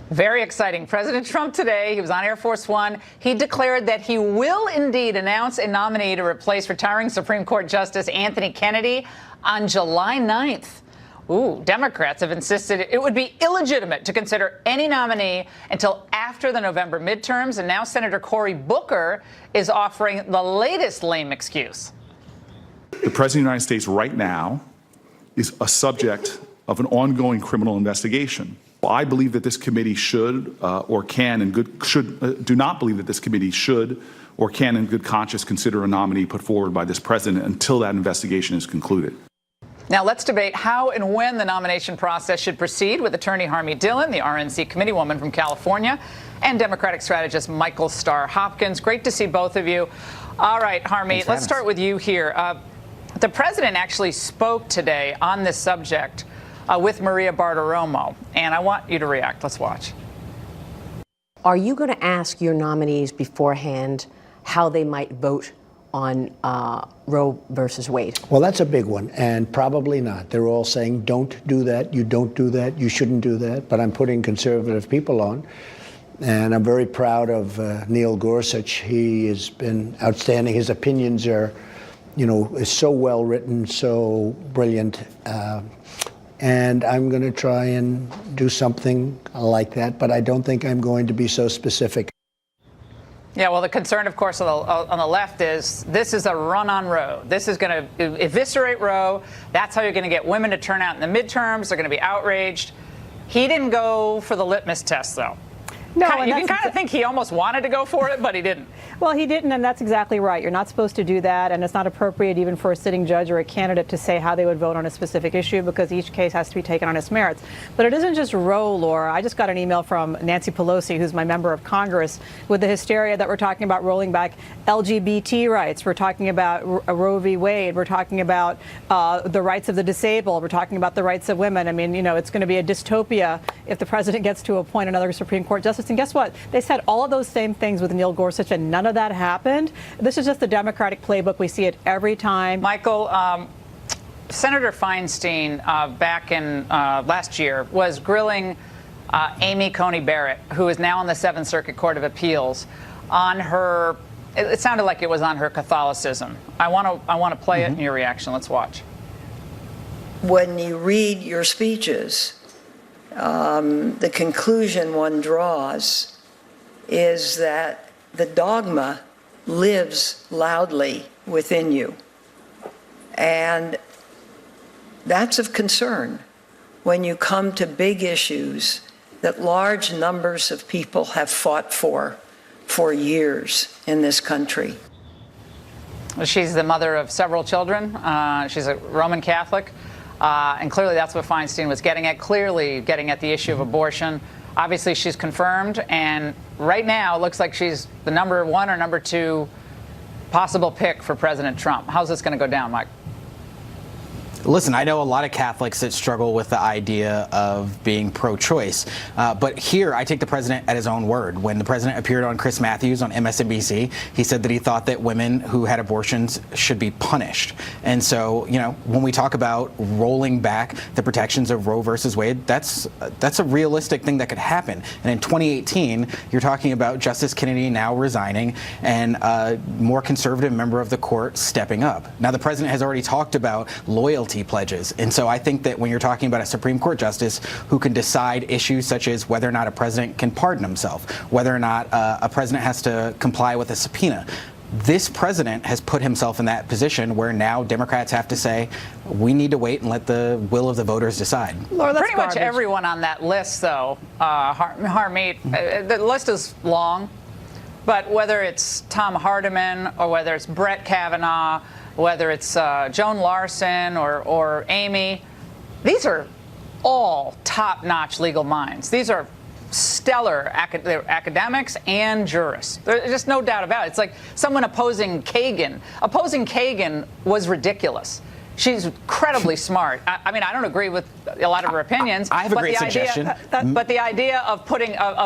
Very exciting. President Trump today, he was on Air Force One. He declared that he will indeed announce a nominee to replace retiring Supreme Court Justice Anthony Kennedy on July 9th. Ooh, Democrats have insisted it would be illegitimate to consider any nominee until after the November midterms. And now Senator Cory Booker is offering the latest lame excuse. The President of the United States right now is a subject of an ongoing criminal investigation. I believe that this committee should or can in good do not believe that this committee should or can in good conscience consider a nominee put forward by this president until that investigation is concluded. Now let's debate how and when the nomination process should proceed with attorney Harmeet Dhillon, the RNC committeewoman from California, and Democratic strategist Michael Starr Hopkins. Great to see both of you. All right, Harmeet, let's start with you here. The president actually spoke today on this subject with Maria Bartiromo, and I want you to react. Let's watch. Are you going to ask your nominees beforehand how they might vote on Roe versus Wade? Well, that's a big one, and probably not. They're all saying, don't do that, you don't do that, you shouldn't do that, but I'm putting conservative people on. And I'm very proud of Neil Gorsuch. He has been outstanding. His opinions are, is so well written, so brilliant. And I'm going to try and do something like that, but I don't think I'm going to be so specific. Yeah, well, the concern, of course, on the left is this is a run on Roe. This is going to eviscerate Roe. That's how you're going to get women to turn out in the midterms. They're going to be outraged. He didn't go for the litmus test, though. No, you can kind of think he almost wanted to go for it, but he didn't. Well, he didn't, and that's exactly right. You're not supposed to do that, and it's not appropriate even for a sitting judge or a candidate to say how they would vote on a specific issue because each case has to be taken on its merits. But it isn't just Roe, Laura. I just got an email from Nancy Pelosi, who's my member of Congress, with the hysteria that we're talking about rolling back LGBT rights. We're talking about Roe v. Wade. We're talking about the rights of the disabled. We're talking about the rights of women. I mean, it's going to be a dystopia if the president gets to appoint another Supreme Court justice. And guess what? They said all of those same things with Neil Gorsuch, and none of that happened. This is just the Democratic playbook. We see it every time. Michael, Senator Feinstein back in last year was grilling Amy Coney Barrett, who is now on the Seventh Circuit Court of Appeals, on her. It sounded like it was on her Catholicism. I want to play it in your reaction. Let's watch. When you read your speeches, the conclusion one draws is that the dogma lives loudly within you. And that's of concern when you come to big issues that large numbers of people have fought for years in this country. She's the mother of several children. She's a Roman Catholic. And clearly that's what Feinstein was getting at, clearly getting at the issue of abortion. Obviously, she's confirmed, and right now it looks like she's the number one or number two possible pick for President Trump. How's this going to go down, Mike? Listen, I know a lot of Catholics that struggle with the idea of being pro-choice. But here, I take the president at his own word. When the president appeared on Chris Matthews on MSNBC, he said that he thought that women who had abortions should be punished. And so, when we talk about rolling back the protections of Roe versus Wade, that's a realistic thing that could happen. And in 2018, you're talking about Justice Kennedy now resigning and a more conservative member of the court stepping up. Now, the president has already talked about loyalty pledges. And so I think that when you're talking about a Supreme Court justice who can decide issues such as whether or not a president can pardon himself, whether or not a president has to comply with a subpoena, this president has put himself in that position where now Democrats have to say, we need to wait and let the will of the voters decide. Laura, pretty much everyone on that list, though, Harmeet, the list is long, but whether it's Tom Hardiman or whether it's Brett Kavanaugh, whether it's Joan Larson or Amy, these are all top-notch legal minds. These are stellar academics and jurists. There's just no doubt about it. It's like someone opposing Kagan. Opposing Kagan was ridiculous. She's incredibly smart. I mean, I don't agree with a lot of her opinions. I have a great suggestion. But the idea of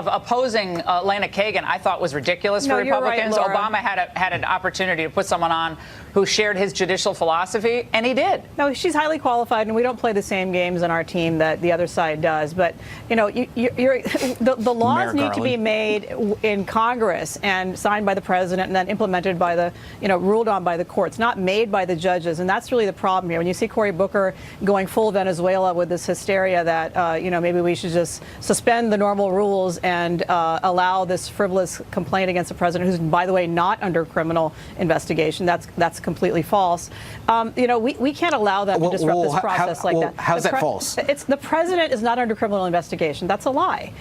opposing Lena Kagan, I thought was ridiculous for Republicans. Right, Laura. Obama had an opportunity to put someone on who shared his judicial philosophy, and he did. No, she's highly qualified, and we don't play the same games on our team that the other side does. But the laws Merrick need to be Garland. made in Congress and signed by the president, and then implemented by the, ruled on by the courts, not made by the judges. And that's really the problem here. When you see Cory Booker going full Venezuela with this hysteria that maybe we should just suspend the normal rules and allow this frivolous complaint against the president, who's, by the way, not under criminal investigation. That's completely false. We can't allow them to disrupt this process like that. How's that false? The president is not under criminal investigation. That's a lie.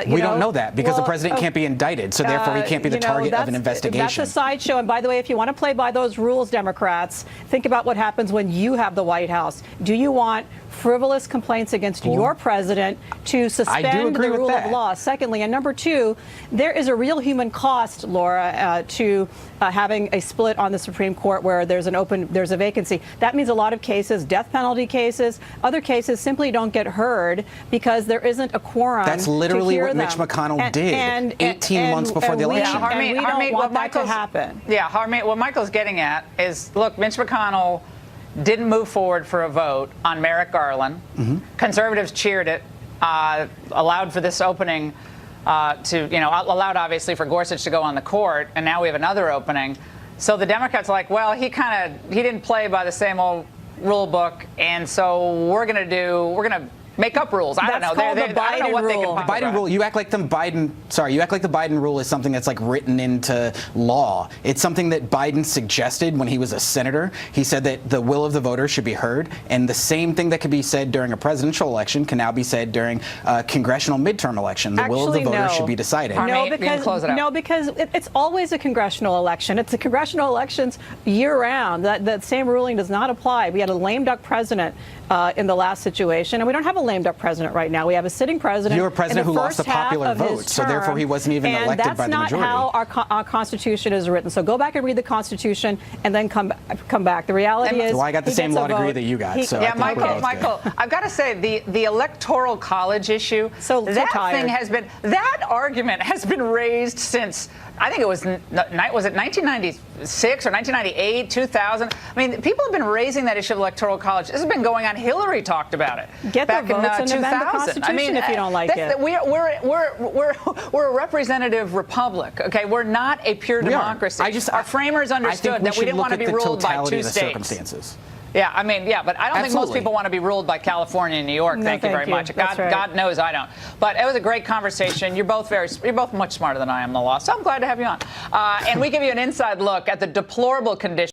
We don't know that because the president can't be indicted, so therefore he can't be the target of an investigation. That's a sideshow. And by the way, if you want to play by those rules, Democrats, think about what happens when you have the White House. Do you want frivolous complaints against your president to suspend the rule of law? Secondly, and number two, there is a real human cost, Laura, to having a split on the Supreme Court where there's a vacancy. That means a lot of cases, death penalty cases, other cases simply don't get heard because there isn't a quorum. That's literally to hear what Mitch them. McConnell did 18 months before the election. And we don't want that to happen. Yeah, Harmeet, what Michael's getting at is, look, Mitch McConnell didn't move forward for a vote on Merrick Garland. Conservatives cheered it, allowed for this opening allowed obviously for Gorsuch to go on the court, and now we have another opening. So the Democrats are like, well, he didn't play by the same old rule book, and so we're going to make up rules. I don't know. Called the I don't know what they rule. can The Biden rule. You act like the Biden rule is something that's like written into law. It's something that Biden suggested when he was a senator. He said that the will of the voters should be heard, and the same thing that could be said during a presidential election can now be said during a congressional midterm election. The will of the voters should be decided. No, because it's always a congressional election. It's a congressional elections year round. That same ruling does not apply. We had a lame duck president in the last situation, and we don't have a lame duck president right now. We have a sitting president. You're a president who lost the popular vote, so therefore he wasn't even elected by the majority. And that's not how our Constitution is written. So go back and read the Constitution, and then come back. The reality is, well, I got the same law degree that you got. Michael, I've got to say the Electoral College issue. That argument has been raised since, I think it was 1996 or 1998, 2000. I mean, people have been raising that issue of Electoral College. This has been going on. Hillary talked about it. Get back the votes in and amend the Constitution if you don't like it. We're a representative republic. Okay, we're not a pure democracy. Our framers understood that we didn't want to be ruled by two states. Yeah, but I don't think most people want to be ruled by California and New York. Thank you very much. God knows I don't. But it was a great conversation. You're both much smarter than I am in the law, so I'm glad to have you on. And we give you an inside look at the deplorable condition